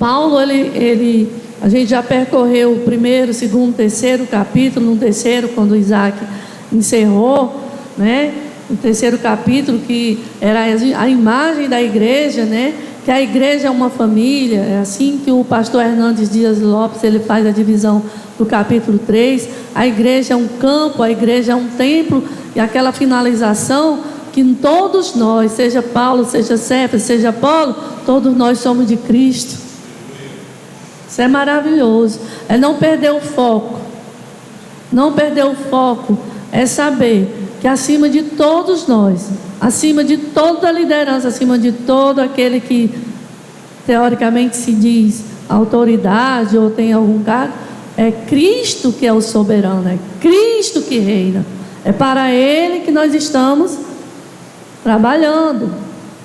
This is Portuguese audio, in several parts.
Paulo, a gente já percorreu o primeiro, segundo, terceiro capítulo. No terceiro, quando Isaac encerrou, né, o terceiro capítulo, que era a imagem da igreja, né, que a igreja é uma família. É assim que o pastor Hernandes Dias Lopes ele faz a divisão do capítulo 3. A igreja é um campo, a igreja é um templo, e aquela finalização que todos nós, seja Paulo, seja Cefas, seja Apolo, todos nós somos de Cristo. Isso é maravilhoso. É não perder o foco. Não perder o foco é saber que acima de todos nós, acima de toda a liderança, acima de todo aquele que teoricamente se diz autoridade ou tem algum cargo, é Cristo que é o soberano, é Cristo que reina. É para Ele que nós estamos trabalhando,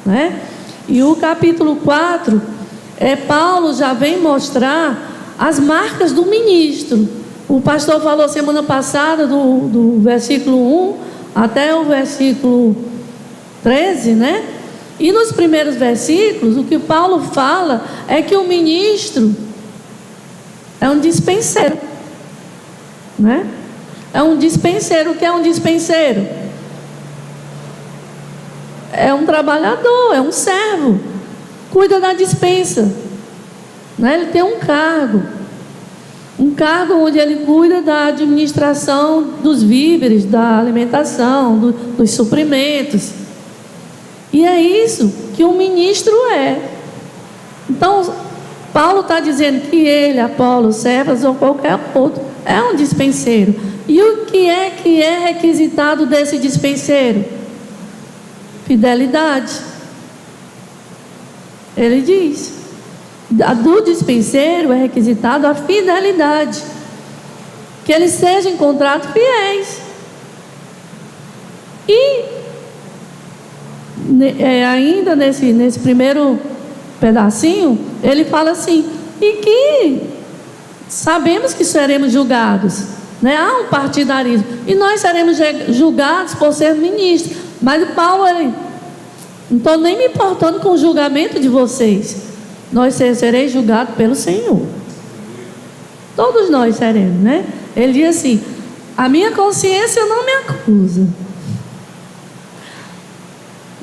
né? E o capítulo 4, Paulo já vem mostrar as marcas do ministro. O pastor falou semana passada do versículo 1 até o versículo 13, né? E nos primeiros versículos, o que Paulo fala é que o ministro é um dispenseiro, né? É um dispenseiro. O que é um dispenseiro? É um trabalhador, é um servo, cuida da dispensa, né? Ele tem um cargo onde ele cuida da administração dos víveres, da alimentação, dos suprimentos. E é isso que o ministro é. Então, Paulo está dizendo que ele, Apolo, Cefas ou qualquer outro, é um dispenseiro. E o que é requisitado desse dispenseiro? Fidelidade. Ele diz: do dispenseiro é requisitado a fidelidade, que eles sejam encontrados fiéis. E ainda nesse primeiro pedacinho, ele fala assim: e que sabemos que seremos julgados, né? Há um partidarismo, e nós seremos julgados por ser ministros. Mas Paulo, não estou nem me importando com o julgamento de vocês. Nós sereis julgados pelo Senhor. Todos nós seremos, né? Ele diz assim: a minha consciência não me acusa,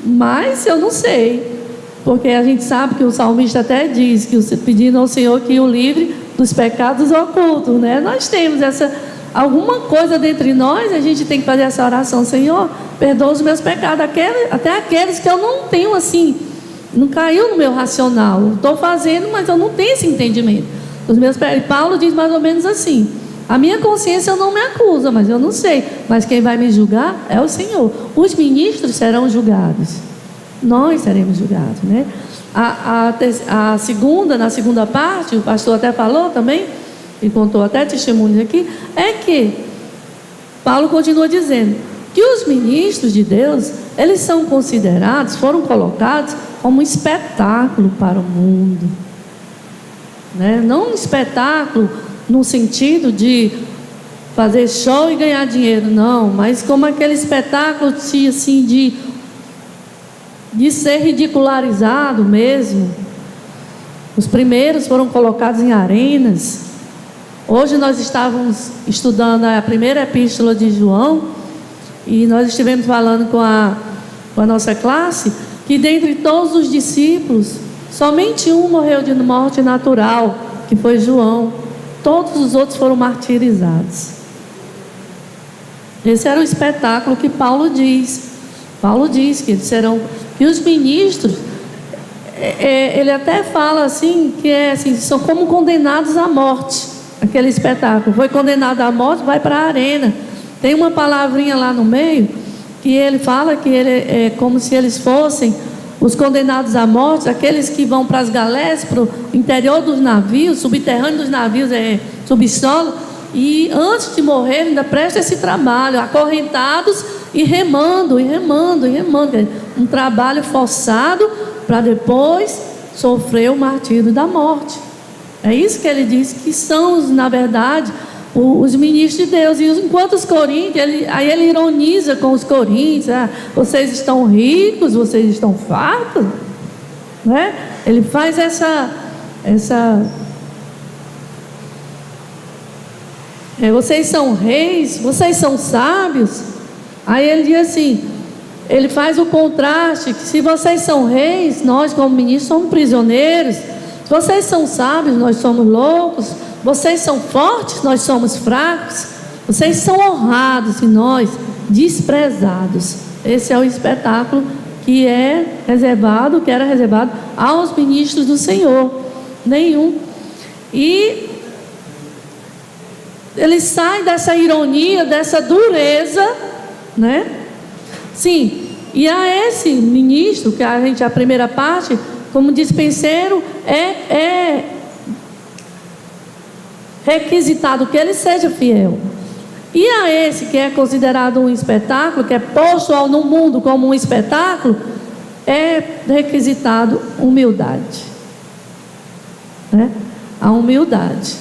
mas eu não sei, porque a gente sabe que o salmista até diz que pedindo ao Senhor que o livre dos pecados ocultos, né? Nós temos alguma coisa dentre nós, a gente tem que fazer essa oração: Senhor, perdoa os meus pecados, até aqueles que eu não tenho assim, não caiu no meu racional. Eu estou fazendo, mas eu não tenho esse entendimento. E Paulo diz mais ou menos assim: a minha consciência não me acusa, mas eu não sei. Mas quem vai me julgar é o Senhor. Os ministros serão julgados. Nós seremos julgados, né? Na segunda parte, o pastor até falou também, e contou até testemunhos aqui, é que Paulo continua dizendo que os ministros de Deus, eles são considerados, foram colocados como um espetáculo para o mundo, né? Não um espetáculo no sentido de fazer show e ganhar dinheiro, não, mas como aquele espetáculo assim, de ser ridicularizado mesmo. Os primeiros foram colocados em arenas. Hoje nós estávamos estudando a primeira epístola de João, e nós estivemos falando com a nossa classe, que dentre todos os discípulos, somente um morreu de morte natural, que foi João. Todos os outros foram martirizados. Esse era o espetáculo que Paulo diz. Paulo diz que eles serão, que os ministros, ele até fala assim, que assim, são como condenados à morte. Aquele espetáculo, foi condenado à morte, vai para a arena. Tem uma palavrinha lá no meio, que ele fala que ele é como se eles fossem os condenados à morte, aqueles que vão para as galés, para o interior dos navios, subterrâneo dos navios, subsolo, e antes de morrer ainda prestam esse trabalho, acorrentados e remando, um trabalho forçado para depois sofrer o martírio da morte. É isso que ele diz que são, na verdade, os ministros de Deus. E enquanto os coríntios, aí ele ironiza com os coríntios: vocês estão ricos, vocês estão fartos, né? Ele faz vocês são reis, vocês são sábios. Aí ele diz assim, ele faz o contraste, que se vocês são reis, nós como ministros somos prisioneiros. Se vocês são sábios, nós somos loucos. Vocês são fortes, nós somos fracos. Vocês são honrados e nós desprezados. Esse é o espetáculo que era reservado aos ministros do Senhor. Nenhum. E ele sai dessa ironia, dessa dureza, né? Sim, e a esse ministro, que a primeira parte, como dispenseiro, é requisitado que ele seja fiel. E a esse que é considerado um espetáculo, que é posto no mundo como um espetáculo, é requisitado humildade, né? A humildade.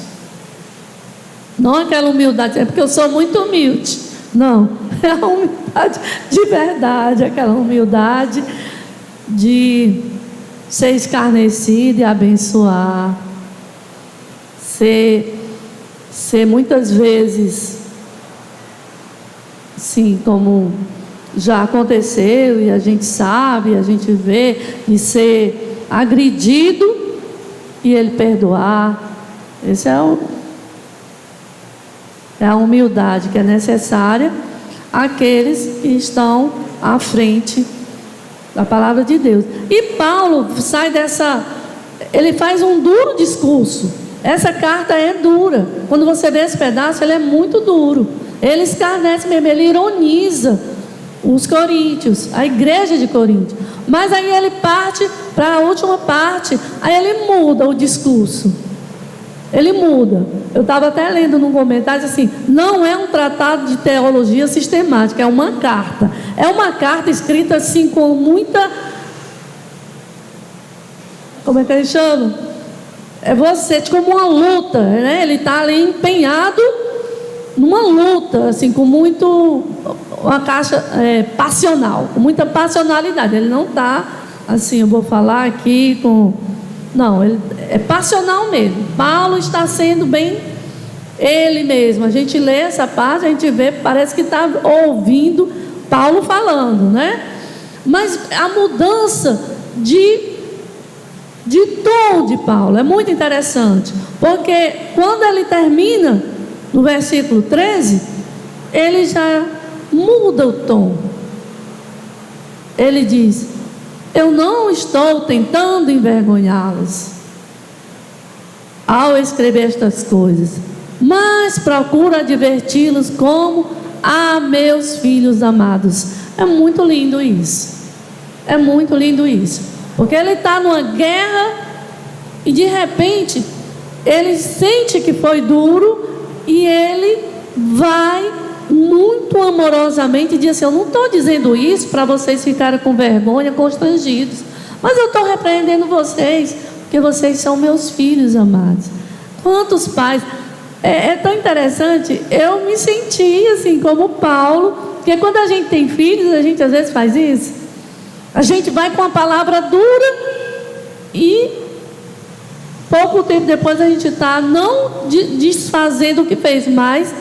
Não aquela humildade, é porque eu sou muito humilde. Não, é a humildade de verdade, aquela humildade de ser escarnecido e abençoar, ser muitas vezes, sim, como já aconteceu e a gente sabe, a gente vê, de ser agredido e ele perdoar. Esse é a humildade que é necessária àqueles que estão à frente da palavra de Deus. E Paulo sai ele faz um duro discurso. Essa carta é dura. Quando você vê esse pedaço, ele é muito duro. Ele escarnece mesmo, ele ironiza os coríntios, a igreja de Corinto. Mas aí ele parte para a última parte, aí ele muda o discurso. Ele muda. Eu estava até lendo num comentário assim, não é um tratado de teologia sistemática, é uma carta. É uma carta escrita assim com muita... Como é que ele chama? É como uma luta, né? Ele está ali empenhado numa luta, assim, com uma caixa passional, com muita passionalidade. Ele não está assim, eu vou falar aqui com... Não, ele é passional mesmo. Paulo está sendo bem ele mesmo. A gente lê essa parte, a gente vê, parece que está ouvindo Paulo falando, né? Mas a mudança de tom de Paulo é muito interessante, porque quando ele termina no versículo 13, ele já muda o tom. Ele diz: eu não estou tentando envergonhá-los ao escrever estas coisas, mas procuro adverti-los como a meus filhos amados. É muito lindo isso. É muito lindo isso. Porque ele está numa guerra e de repente ele sente que foi duro e ele vai muito amorosamente e diz assim: eu não estou dizendo isso para vocês ficarem com vergonha, constrangidos, mas eu estou repreendendo vocês, porque vocês são meus filhos amados. Quantos pais... É tão interessante, eu me senti assim como Paulo, porque quando a gente tem filhos, a gente às vezes faz isso. A gente vai com a palavra dura e pouco tempo depois a gente está não desfazendo o que fez, mas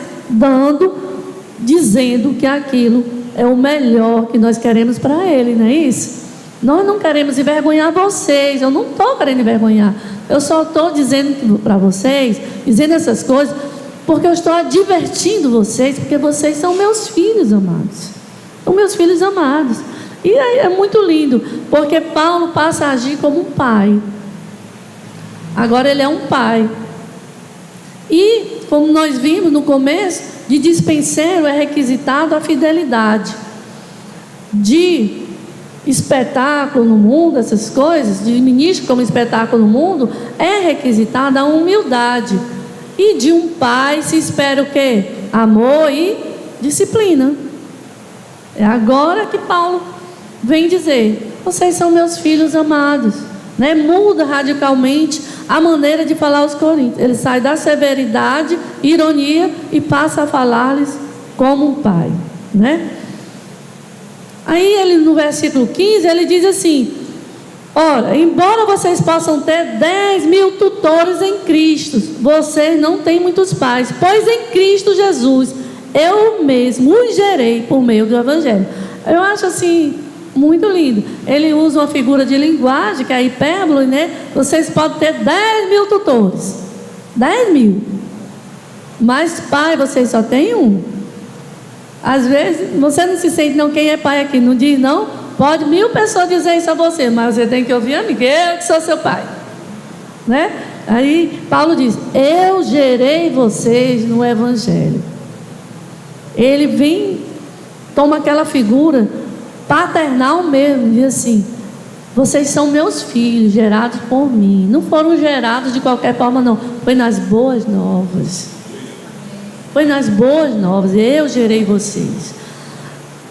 dizendo que aquilo é o melhor que nós queremos para ele, não é isso? Nós não queremos envergonhar vocês. Eu não estou querendo envergonhar, eu só estou dizendo para vocês, dizendo essas coisas, porque eu estou advertindo vocês, porque vocês são meus filhos amados. São meus filhos amados. E aí é muito lindo, porque Paulo passa a agir como um pai. Agora ele é um pai. E como nós vimos no começo, de dispenseiro é requisitado a fidelidade. De espetáculo no mundo, essas coisas, de ministro como espetáculo no mundo, é requisitada a humildade. E de um pai se espera o quê? Amor e disciplina. É agora que Paulo vem dizer: vocês são meus filhos amados, né? Muda radicalmente a maneira de falar aos coríntios. Ele sai da severidade, ironia, e passa a falar-lhes como um pai, né? Aí ele, no versículo 15, ele diz assim: Ora, embora vocês possam ter 10 mil tutores em Cristo, vocês não têm muitos pais, pois em Cristo Jesus eu mesmo os gerei por meio do Evangelho. Eu acho assim muito lindo. Ele usa uma figura de linguagem, que é a hipérbole, né? Vocês podem ter 10 mil tutores, 10 mil, mas pai vocês só têm um. Às vezes você não se sente, não, quem é pai aqui não diz não. Pode 1000 pessoas dizer isso a você, mas você tem que ouvir a mim, eu que sou seu pai, né? Aí Paulo diz: eu gerei vocês no Evangelho. Ele vem, toma aquela figura paternal mesmo, diz assim: vocês são meus filhos, gerados por mim. Não foram gerados de qualquer forma, não. Foi nas boas novas. Foi nas boas novas. Eu gerei vocês.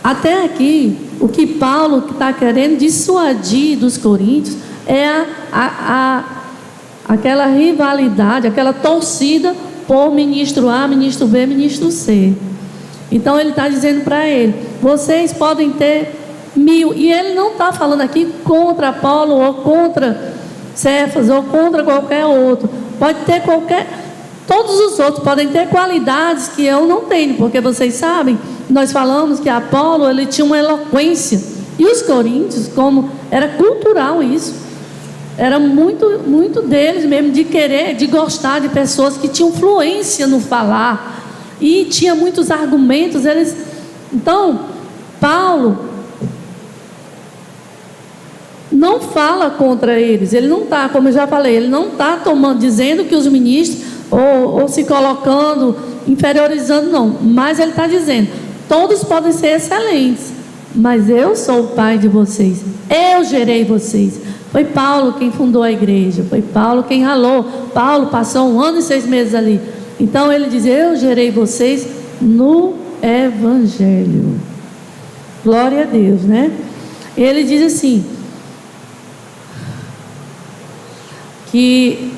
Até aqui, o que Paulo está querendo dissuadir dos coríntios é aquela rivalidade, aquela torcida por ministro A, ministro B, ministro C. Então ele está dizendo para ele: vocês podem ter 1000, e ele não está falando aqui contra Apolo ou contra Cefas ou contra qualquer outro. Pode ter todos os outros podem ter qualidades que eu não tenho, porque vocês sabem, nós falamos que Apolo, ele tinha uma eloquência, e os coríntios, como era cultural isso, era muito deles mesmo, de querer, de gostar de pessoas que tinham fluência no falar, e tinha muitos argumentos. Então Paulo não fala contra eles, ele não está, como eu já falei, ele não está dizendo que os ministros ou se colocando, inferiorizando, não, mas ele está dizendo: todos podem ser excelentes, mas eu sou o pai de vocês, eu gerei vocês. Foi Paulo quem fundou a igreja, foi Paulo quem ralou. Paulo passou 1 ano e 6 meses ali. Então ele diz: eu gerei vocês no Evangelho. Glória a Deus, né? Ele diz assim, que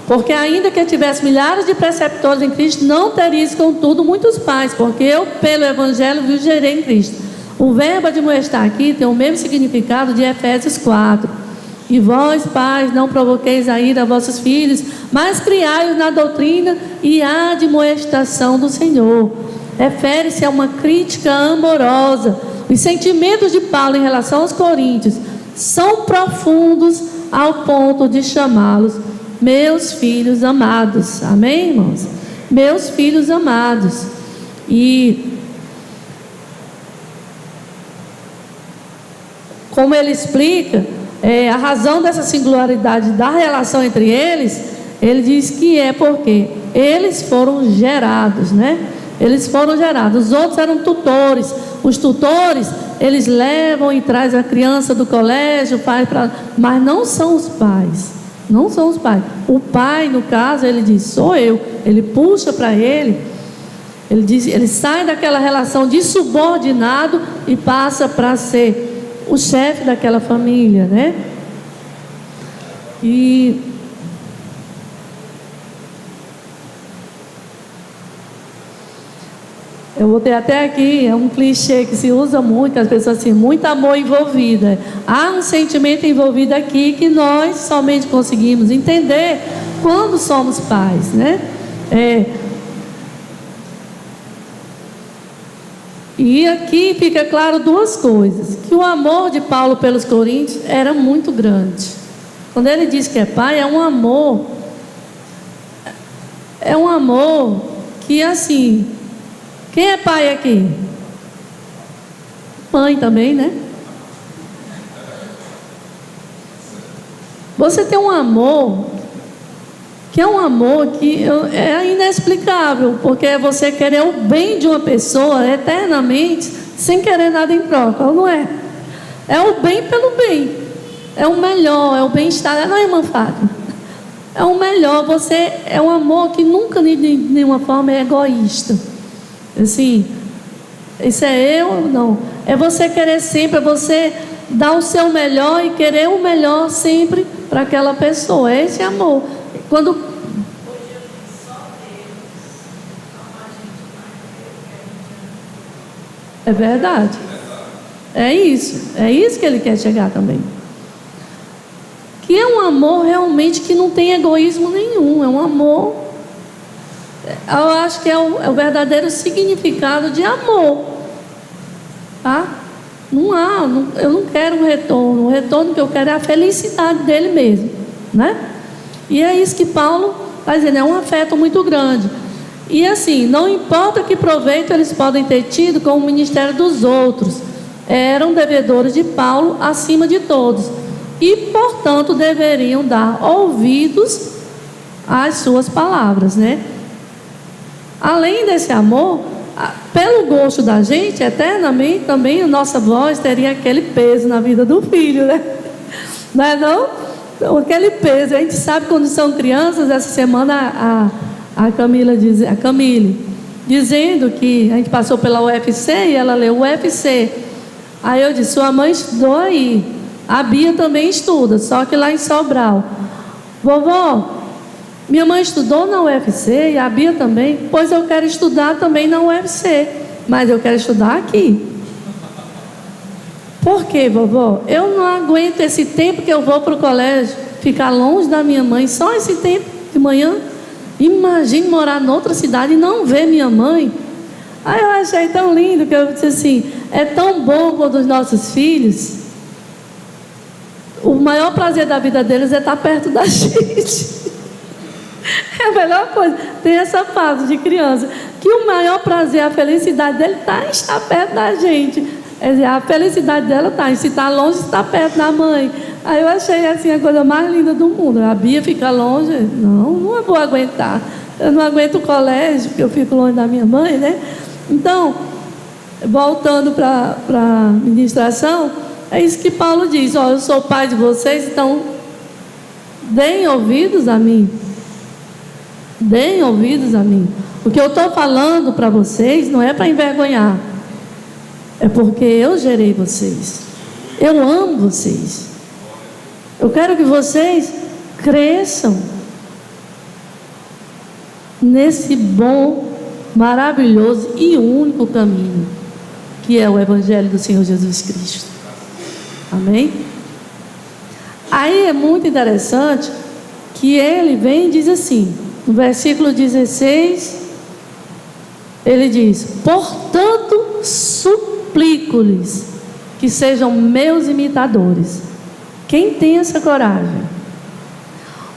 porque ainda que tivesse milhares de preceptores em Cristo, não teríeis contudo muitos pais, porque eu pelo Evangelho vos gerei em Cristo. O verbo admoestar aqui tem o mesmo significado de Efésios 4. E vós, pais, não provoqueis a ira a vossos filhos, mas criai-os na doutrina e a admoestação do Senhor. Refere-se a uma crítica amorosa. Os sentimentos de Paulo em relação aos coríntios são profundos ao ponto de chamá-los meus filhos amados. Amém, irmãos? Meus filhos amados. E como ele explica a razão dessa singularidade da relação entre eles, ele diz que é porque eles foram gerados, né? Eles foram gerados. Os outros eram tutores. Os tutores, eles levam e trazem a criança do colégio, mas não são os pais. Não são os pais. O pai, no caso, ele diz: sou eu. Ele puxa para ele. Ele diz, ele sai daquela relação de subordinado e passa para ser o chefe daquela família, né? E eu vou ter até aqui, é um clichê que se usa muito, as pessoas assim, muito amor envolvido. Há um sentimento envolvido aqui que nós somente conseguimos entender quando somos pais, né? E aqui fica claro duas coisas: que o amor de Paulo pelos coríntios era muito grande. Quando ele diz que é pai, é um amor que assim, quem é pai aqui? Mãe também, né? Você tem um amor que é um amor que é inexplicável, porque é você querer o bem de uma pessoa eternamente, sem querer nada em troca, não é? É o bem pelo bem, é o melhor, é o bem-estar, não é, irmã Fátima? É o melhor, é um amor que nunca de nenhuma forma é egoísta. Assim, isso é eu? Não. É você querer sempre, é você dar o seu melhor e querer o melhor sempre para aquela pessoa. Esse é amor. Quando é verdade. É isso que ele quer chegar também. Que é um amor realmente que não tem egoísmo nenhum, é um amor, eu acho que é o verdadeiro significado de amor, tá? Eu não quero um retorno, o retorno que eu quero é a felicidade dele mesmo, né? E é isso que Paulo está dizendo, é um afeto muito grande. E assim, não importa que proveito eles podem ter tido com o ministério dos outros, eram devedores de Paulo acima de todos, e portanto deveriam dar ouvidos às suas palavras, né? Além desse amor, pelo gosto da gente, eternamente também a nossa voz teria aquele peso na vida do filho, né? Não é não? Então, aquele peso, a gente sabe quando são crianças. Essa semana a Camille dizendo que a gente passou pela UFC e ela leu o UFC. Aí eu disse, sua mãe estudou aí, a Bia também estuda, só que lá em Sobral. Vovó, minha mãe estudou na UFC e a Bia também. Pois eu quero estudar também na UFC, mas eu quero estudar aqui. Por quê, vovó? Eu não aguento esse tempo que eu vou para o colégio, ficar longe da minha mãe, só esse tempo de manhã. Imagine morar em outra cidade e não ver minha mãe. Aí eu achei tão lindo que eu disse assim, é tão bom quando os nossos filhos, o maior prazer da vida deles é estar perto da gente. É a melhor coisa. Tem essa fase de criança, que o maior prazer, a felicidade dele está em estar perto da gente. Quer dizer, a felicidade dela está em se estar longe, estar perto da mãe. Aí eu achei assim a coisa mais linda do mundo. A Bia fica longe, não vou aguentar. Eu não aguento o colégio, porque eu fico longe da minha mãe, né? Então, voltando para a ministração, é isso que Paulo diz, ó, eu sou pai de vocês, então deem ouvidos a mim. Deem ouvidos a mim. O que eu estou falando para vocês não é para envergonhar, é porque eu gerei vocês, eu amo vocês, eu quero que vocês cresçam nesse bom, maravilhoso e único caminho, que é o Evangelho do Senhor Jesus Cristo. Amém? Aí é muito interessante que ele vem e diz assim, no versículo 16, ele diz, portanto suplico-lhes que sejam meus imitadores. Quem tem essa coragem?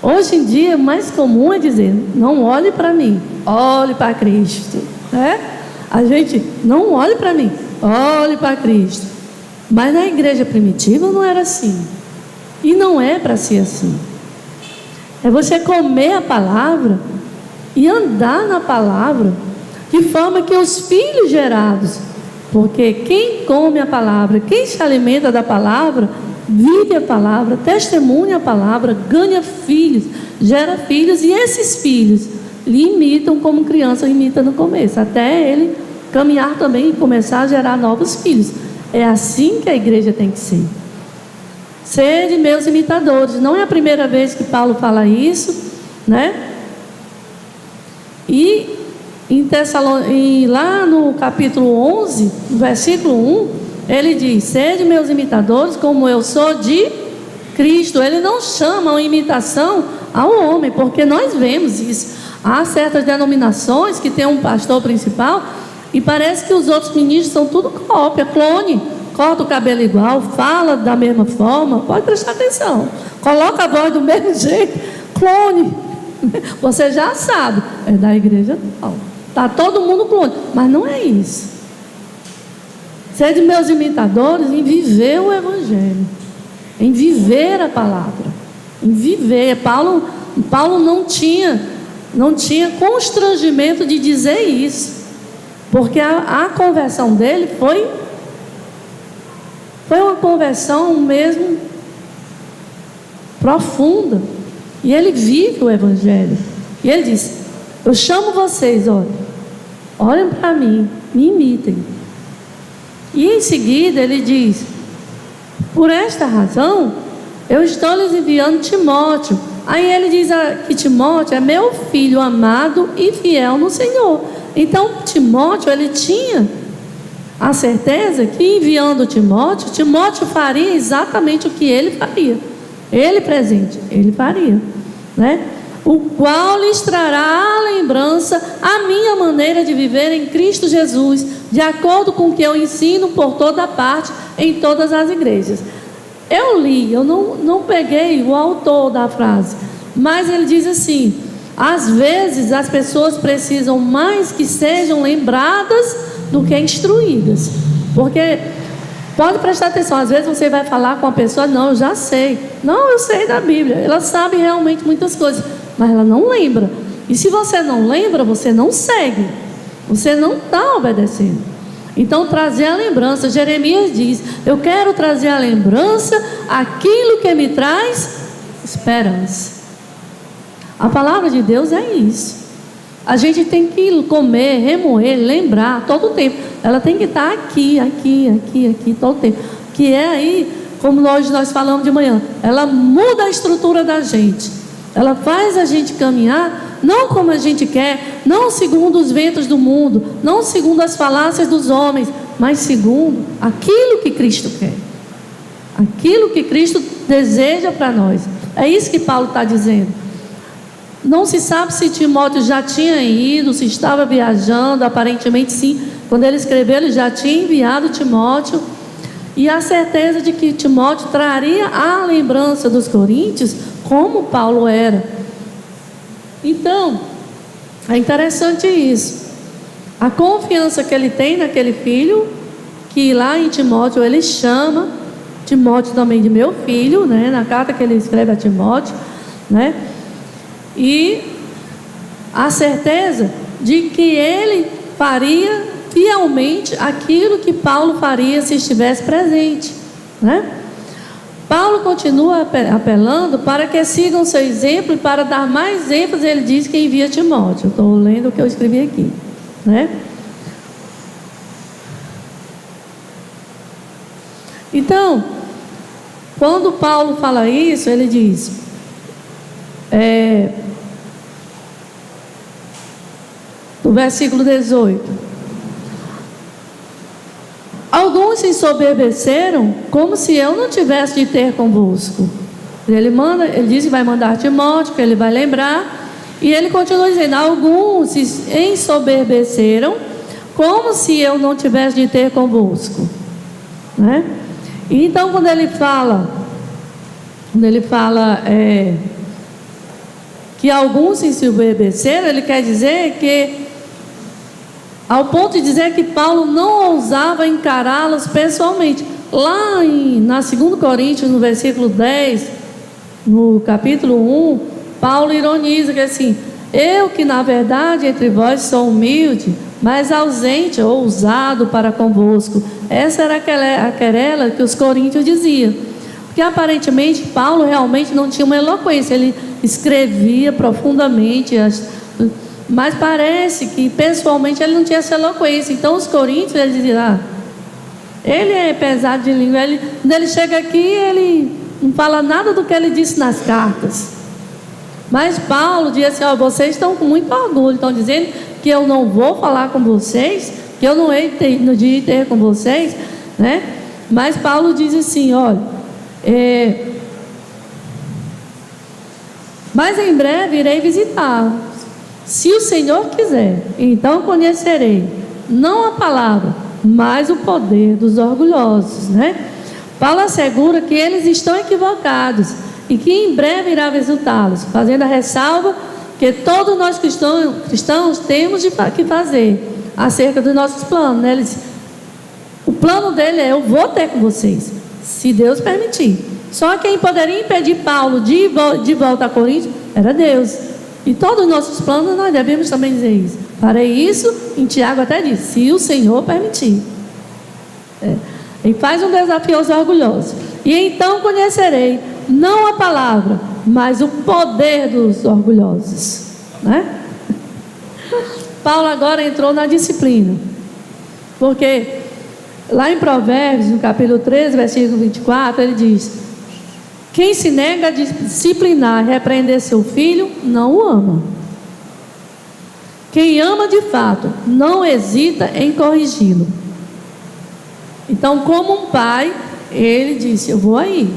Hoje em dia, o mais comum é dizer, não olhe para mim, olhe para Cristo, né? A gente, não olhe para mim, olhe para Cristo. Mas na igreja primitiva não era assim, e não é para ser assim. É você comer a palavra e andar na palavra, de forma que os filhos gerados, porque quem come a palavra, quem se alimenta da palavra, vive a palavra, testemunha a palavra, ganha filhos, gera filhos, e esses filhos lhe imitam como criança imita no começo, até ele caminhar também e começar a gerar novos filhos. É assim que a igreja tem que ser. Sede meus imitadores. Não é a primeira vez que Paulo fala isso, né? E lá no capítulo 11, no versículo 1, ele diz, sede meus imitadores como eu sou de Cristo. Ele não chama a imitação ao homem, porque nós vemos isso. Há certas denominações que tem um pastor principal e parece que os outros ministros são tudo cópia, clone. Corta o cabelo igual, fala da mesma forma, pode prestar atenção, coloca a voz do mesmo jeito, clone. Você já sabe, é da igreja tal. Está todo mundo clone, mas não é isso. Sede meus imitadores em viver o Evangelho, em viver a palavra, em viver. Paulo não tinha constrangimento de dizer isso, porque a conversão dele foi uma conversão mesmo profunda, e ele vive o Evangelho, e ele diz, eu chamo vocês, olhem para mim, me imitem. E em seguida ele diz, por esta razão eu estou lhes enviando Timóteo. Aí ele diz que Timóteo é meu filho amado e fiel no Senhor. Então Timóteo, ele tinha a certeza que enviando Timóteo, Timóteo faria exatamente o que ele faria. Ele presente, ele faria, né? O qual lhes trará à lembrança a minha maneira de viver em Cristo Jesus, de acordo com o que eu ensino por toda parte, em todas as igrejas. Eu li, eu não peguei o autor da frase, mas ele diz assim: às vezes as pessoas precisam mais que sejam lembradas do que instruídas. Porque, pode prestar atenção, às vezes você vai falar com a pessoa: não, eu já sei. Não, eu sei da Bíblia. Ela sabe realmente muitas coisas, mas ela não lembra. E se você não lembra, você não segue. Você não está obedecendo. Então, trazer a lembrança. Jeremias diz: eu quero trazer a lembrança aquilo que me traz esperança. A palavra de Deus é isso. A gente tem que comer, remoer, lembrar todo o tempo. Ela tem que estar aqui todo o tempo. Que é aí, como hoje nós falamos de manhã, ela muda a estrutura da gente. Ela faz a gente caminhar, não como a gente quer, não segundo os ventos do mundo, não segundo as falácias dos homens, mas segundo aquilo que Cristo quer. Aquilo que Cristo deseja para nós. É isso que Paulo está dizendo. Não se sabe se Timóteo já tinha ido, se estava viajando, aparentemente sim. Quando ele escreveu, ele já tinha enviado Timóteo. E a certeza de que Timóteo traria a lembrança dos coríntios como Paulo era. Então, é interessante isso. A confiança que ele tem naquele filho, que lá em Timóteo ele chama Timóteo também de meu filho, né? Na carta que ele escreve a Timóteo, né? E a certeza de que ele faria fielmente aquilo que Paulo faria se estivesse presente, né? Paulo continua apelando para que sigam seu exemplo, e para dar mais ênfase, ele diz que envia Timóteo. Eu estou lendo o que eu escrevi aqui, né? Então, quando Paulo fala isso, ele diz: no versículo 18: alguns se ensoberbeceram, como se eu não tivesse de ter convosco. Ele diz que vai mandar Timóteo, que ele vai lembrar. E ele continua dizendo: alguns se ensoberbeceram, como se eu não tivesse de ter convosco, né? Então, quando ele fala que alguns se ensoberbeceram, ele quer dizer que, ao ponto de dizer que Paulo não ousava encará-los pessoalmente. Lá na 2 Coríntios, no versículo 10, no capítulo 1, Paulo ironiza que assim: eu que na verdade entre vós sou humilde, mas ausente ou ousado para convosco. Essa era a querela que os coríntios diziam. Porque aparentemente Paulo realmente não tinha uma eloquência, ele escrevia profundamente, mas parece que pessoalmente ele não tinha essa eloquência. Então os coríntios, eles diziam: ele é pesado de língua, quando ele chega aqui, ele não fala nada do que ele disse nas cartas. Mas Paulo diz assim: vocês estão com muito orgulho, estão dizendo que eu não vou falar com vocês, que eu não hei de ter com vocês, né? Mas Paulo diz assim: mas em breve irei visitá-los, se o Senhor quiser. Então conhecerei não a palavra, mas o poder dos orgulhosos, né? Paulo assegura que eles estão equivocados e que em breve irá visitá-los, fazendo a ressalva que todos nós cristãos temos que fazer acerca dos nossos planos, né? O plano dele é: eu vou ter com vocês, se Deus permitir. Só quem poderia impedir Paulo de volta a Corinto era Deus. E todos os nossos planos nós devemos também dizer isso. Farei isso, em Tiago até diz: se o Senhor permitir. Ele faz um desafio aos orgulhosos. E então conhecerei não a palavra, mas o poder dos orgulhosos, né? Paulo agora entrou na disciplina, porque lá em Provérbios, no capítulo 13, versículo 24, ele diz: quem se nega a disciplinar e repreender seu filho, não o ama. Quem ama de fato, não hesita em corrigi-lo. Então, como um pai, ele disse: eu vou aí,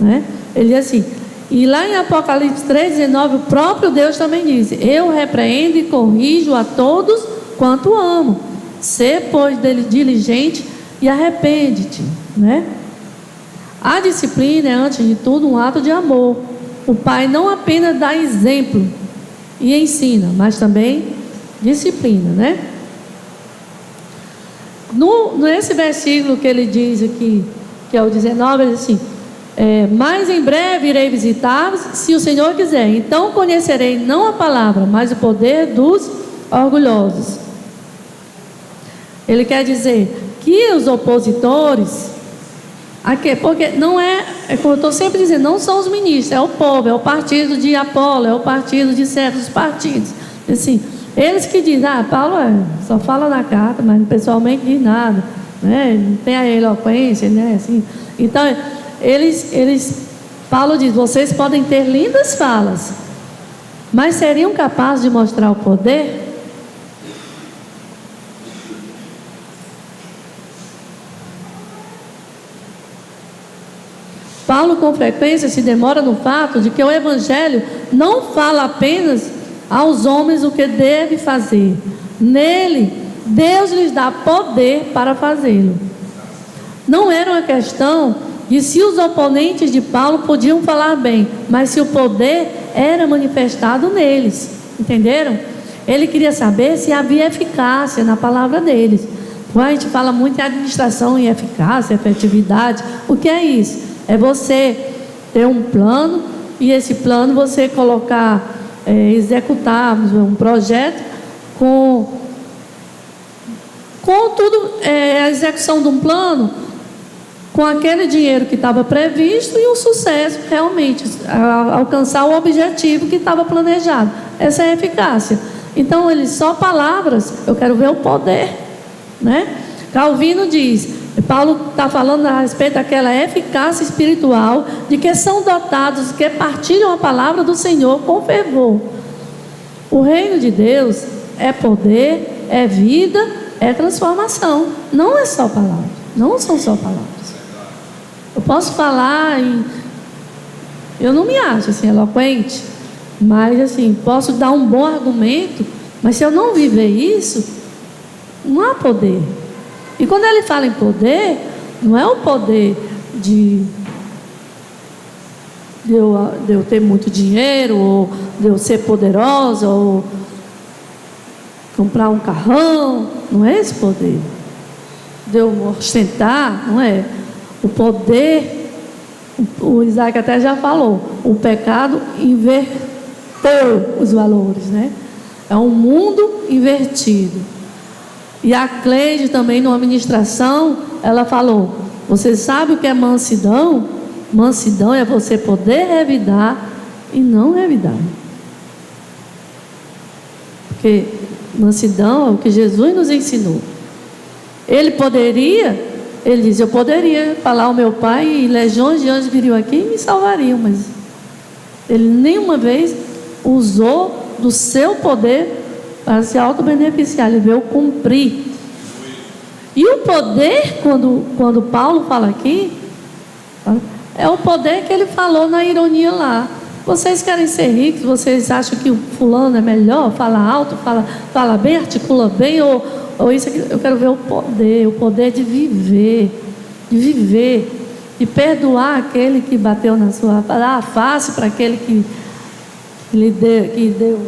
né? Ele diz assim, e lá em Apocalipse 3:19, o próprio Deus também diz: eu repreendo e corrijo a todos quanto amo. Sê, pois, diligente e arrepende-te, né? A disciplina é, antes de tudo, um ato de amor. O pai não apenas dá exemplo e ensina, mas também disciplina, né? Nesse versículo que ele diz aqui, que é o 19, ele diz assim: mas em breve irei visitar-vos, se o Senhor quiser. Então conhecerei não a palavra, mas o poder dos orgulhosos. Ele quer dizer que os opositores, porque não como eu estou sempre dizendo, não são os ministros, é o povo, é o partido de Apolo, é o partido de certos partidos. Assim, eles que dizem: Paulo só fala na carta, mas pessoalmente diz nada, né? Não tem a eloquência, né? Assim, então, Paulo diz: vocês podem ter lindas falas, mas seriam capazes de mostrar o poder? Paulo com frequência se demora no fato de que o Evangelho não fala apenas aos homens o que deve fazer. Nele, Deus lhes dá poder para fazê-lo. Não era uma questão de se os oponentes de Paulo podiam falar bem, mas se o poder era manifestado neles. Entenderam? Ele queria saber se havia eficácia na palavra deles. A gente fala muito em administração, em eficácia, efetividade. O que é isso? É você ter um plano e esse plano você colocar, executar um projeto com tudo, a execução de um plano com aquele dinheiro que estava previsto e o sucesso realmente, alcançar o objetivo que estava planejado. Essa é a eficácia. Então, só palavras, eu quero ver o poder, né? Calvino diz, Paulo está falando a respeito daquela eficácia espiritual de que são dotados, que partilham a palavra do Senhor com fervor. O reino de Deus é poder, é vida, é transformação. Não é só palavras, não são só palavras. Eu posso falar eu não me acho assim eloquente, mas assim, posso dar um bom argumento, mas se eu não viver isso, não há poder. E quando ele fala em poder, não é o poder de eu ter muito dinheiro, ou de eu ser poderosa, ou comprar um carrão. Não é esse poder. De eu ostentar, não é. O poder, o Isaac até já falou, o pecado inverteu os valores, né? É um mundo invertido. E a Cleide também, numa ministração, ela falou: você sabe o que é mansidão? Mansidão é você poder revidar e não revidar. Porque mansidão é o que Jesus nos ensinou. Ele diz: eu poderia falar ao meu pai e legiões de anjos viriam aqui e me salvariam, mas ele nenhuma vez usou do seu poder para se auto-beneficiar. Ele veio cumprir. E o poder, quando Paulo fala aqui, é o poder que ele falou na ironia lá. Vocês querem ser ricos? Vocês acham que o fulano é melhor? Fala alto, fala bem, articula bem, ou isso aqui? Eu quero ver o poder de viver, de perdoar aquele que bateu na sua, dar a face para aquele que deu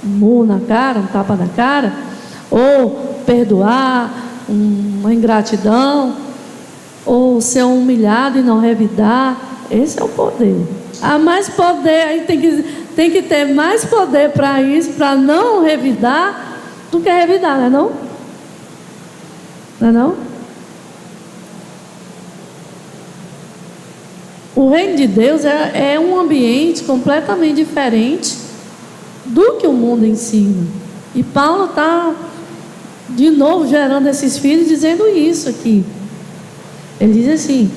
um murro na cara, um tapa na cara, ou perdoar uma ingratidão, ou ser humilhado e não revidar. Esse é o poder. Há mais poder, aí tem que ter mais poder para isso, para não revidar, do que revidar, não é não? Não é não? O reino de Deus é um ambiente completamente diferente do que o mundo ensina. E Paulo está de novo gerando esses filhos, dizendo isso aqui. Ele diz assim: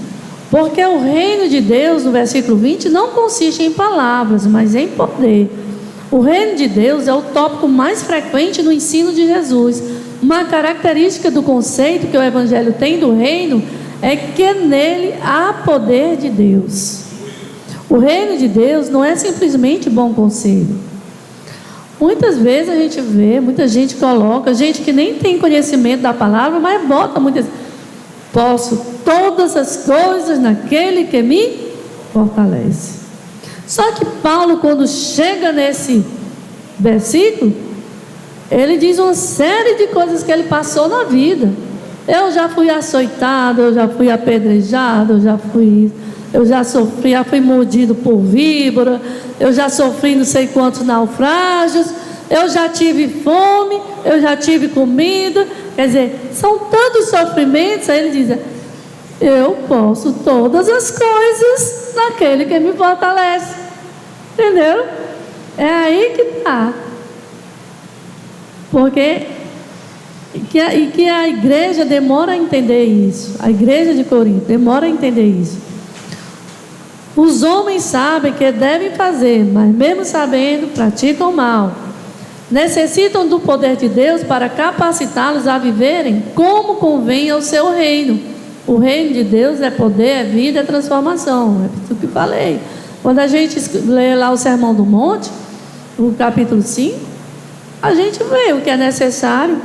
porque o reino de Deus, no versículo 20, não consiste em palavras, mas em poder. O reino de Deus é o tópico mais frequente no ensino de Jesus. Uma característica do conceito que o Evangelho tem do reino é que nele há poder de Deus. O reino de Deus não é simplesmente bom conselho. Muitas vezes a gente vê, muita gente coloca, gente que nem tem conhecimento da palavra, mas bota muitas. Posso todas as coisas naquele que me fortalece. Só que Paulo, quando chega nesse versículo, ele diz uma série de coisas que ele passou na vida. Eu já fui açoitado, eu já fui apedrejado, eu já sofri, já fui mordido por víbora, eu já sofri não sei quantos naufrágios, eu já tive fome, eu já tive comida. Quer dizer, são tantos sofrimentos. Aí ele diz: eu posso todas as coisas naquele que me fortalece. Entendeu? É aí que está. Porque que a igreja demora a entender isso. A igreja de Corinto demora a entender isso. Os homens sabem que devem fazer, mas mesmo sabendo, praticam mal. Necessitam do poder de Deus para capacitá-los a viverem como convém ao seu reino. O reino de Deus é poder, é vida, é transformação. É isso que eu falei. Quando a gente lê lá o Sermão do Monte, o capítulo 5, a gente vê o que é necessário,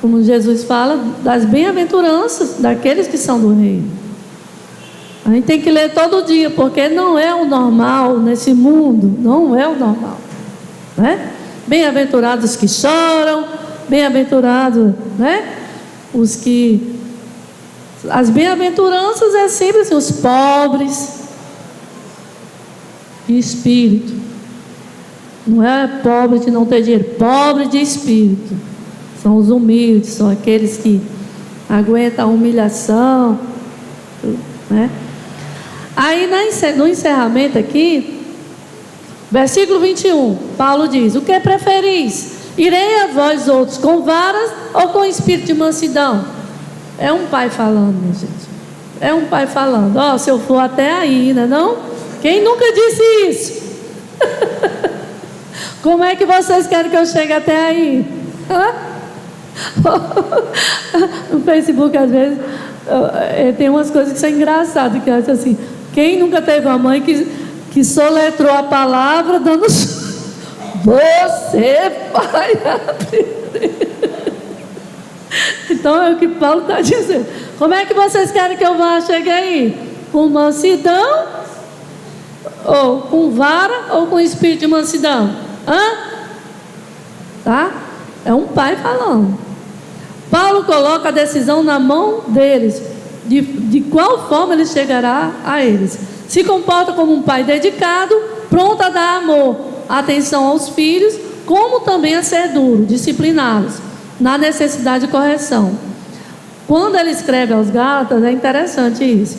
como Jesus fala, das bem-aventuranças daqueles que são do reino. A gente tem que ler todo dia, porque não é o normal nesse mundo, não é o normal, né? Bem-aventurados que choram, bem-aventurados, né? Os que... As bem-aventuranças é sempre assim, os pobres de espírito. Não é pobre de não ter dinheiro, pobre de espírito. São os humildes, são aqueles que aguentam a humilhação, né? Aí no encerramento aqui, versículo 21, Paulo diz: o que preferis? Irei a vós outros com varas ou com espírito de mansidão? É um pai falando, minha gente. É um pai falando. Ó, se eu for até aí, né, não? Quem nunca disse isso? Como é que vocês querem que eu chegue até aí? No Facebook, às vezes, tem umas coisas que são engraçadas, que eu acho assim: quem nunca teve uma mãe que soletrou a palavra dando... Você vai aprender. Então é o que Paulo está dizendo. Como é que vocês querem que eu vá chegar aí? Com mansidão? Ou com vara? Ou com espírito de mansidão? Tá? É um pai falando. Paulo coloca a decisão na mão deles, de qual forma ele chegará a eles. Se comporta como um pai dedicado, pronto a dar amor, atenção aos filhos, como também a ser duro, discipliná-los na necessidade de correção. Quando ele escreve aos Gálatas, é interessante isso.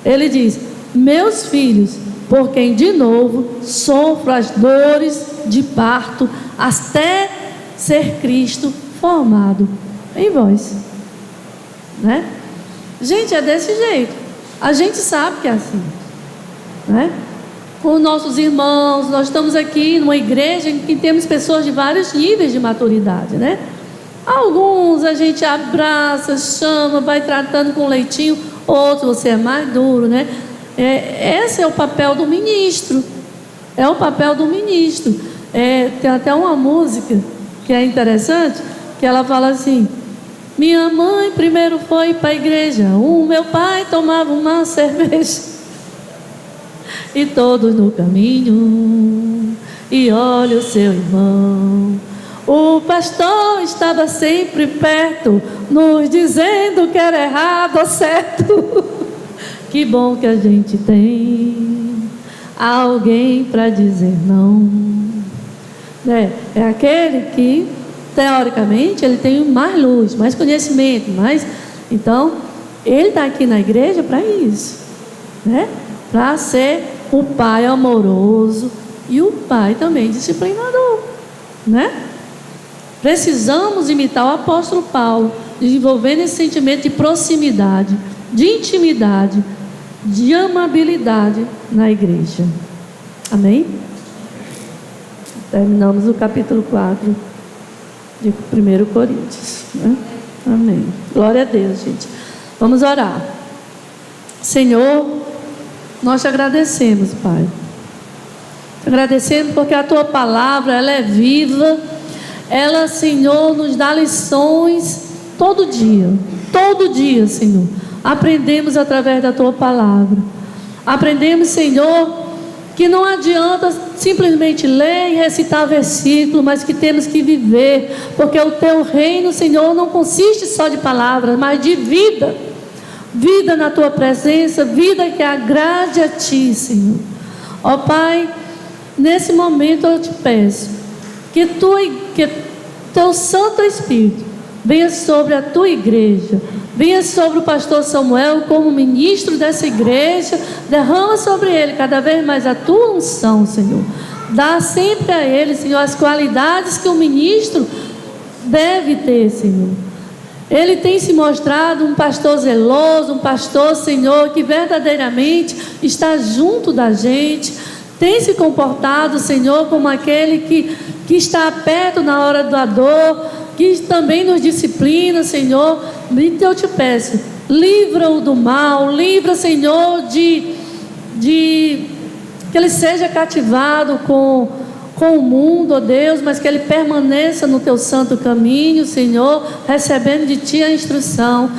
Ele diz: meus filhos, por quem de novo sofro as dores de parto, até ser Cristo formado em vós, né? Gente, é desse jeito. A gente sabe que é assim, né? Com nossos irmãos, nós estamos aqui numa igreja em que temos pessoas de vários níveis de maturidade, né? Alguns a gente abraça, chama, vai tratando com leitinho. Outros você é mais duro, né? Esse é o papel do ministro. É o papel do ministro. Tem até uma música que é interessante, que ela fala assim: minha mãe primeiro foi para a igreja, o meu pai tomava uma cerveja, e todos no caminho, e olha o seu irmão, o pastor estava sempre perto, nos dizendo que era errado ou certo. Que bom que a gente tem alguém para dizer não. É aquele que, teoricamente, ele tem mais luz, mais conhecimento, mais... Então, ele está aqui na igreja para isso, né? Para ser o pai amoroso e o pai também disciplinador, né? Precisamos imitar o apóstolo Paulo, desenvolvendo esse sentimento de proximidade, de intimidade, de amabilidade na igreja. Amém? Terminamos o capítulo 4 de 1 Coríntios. Né? Amém. Glória a Deus, gente. Vamos orar. Senhor, nós te agradecemos, Pai. Te agradecemos porque a tua palavra, ela é viva. Ela, Senhor, nos dá lições todo dia, Senhor. Aprendemos através da tua palavra. Aprendemos, Senhor, que não adianta simplesmente ler e recitar versículo, mas que temos que viver, porque o teu reino, Senhor, não consiste só de palavras, mas de vida. Vida na tua presença, vida que agrade a ti, Senhor. Ó Pai, nesse momento eu te peço que teu Santo Espírito venha sobre a tua igreja, venha sobre o pastor Samuel como ministro dessa igreja, derrama sobre ele cada vez mais a tua unção, Senhor. Dá sempre a ele, Senhor, as qualidades que o ministro deve ter, Senhor. Ele tem se mostrado um pastor zeloso, um pastor, Senhor, que verdadeiramente está junto da gente, tem se comportado, Senhor, como aquele que está perto na hora da dor, que também nos disciplina, Senhor. Então eu te peço, livra-o do mal, livra, Senhor, de que ele seja cativado com o mundo, ó Deus, mas que ele permaneça no teu santo caminho, Senhor, recebendo de ti a instrução.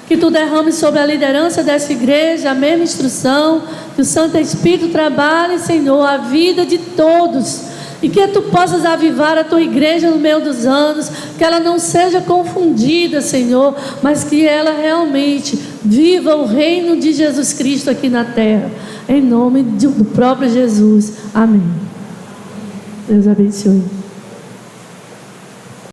Que tu derrames sobre a liderança dessa igreja a mesma instrução, que o Santo Espírito trabalhe, Senhor, a vida de todos, e que tu possas avivar a tua igreja no meio dos anos, que ela não seja confundida, Senhor, mas que ela realmente viva o reino de Jesus Cristo aqui na terra, em nome do próprio Jesus. Amém. Deus abençoe.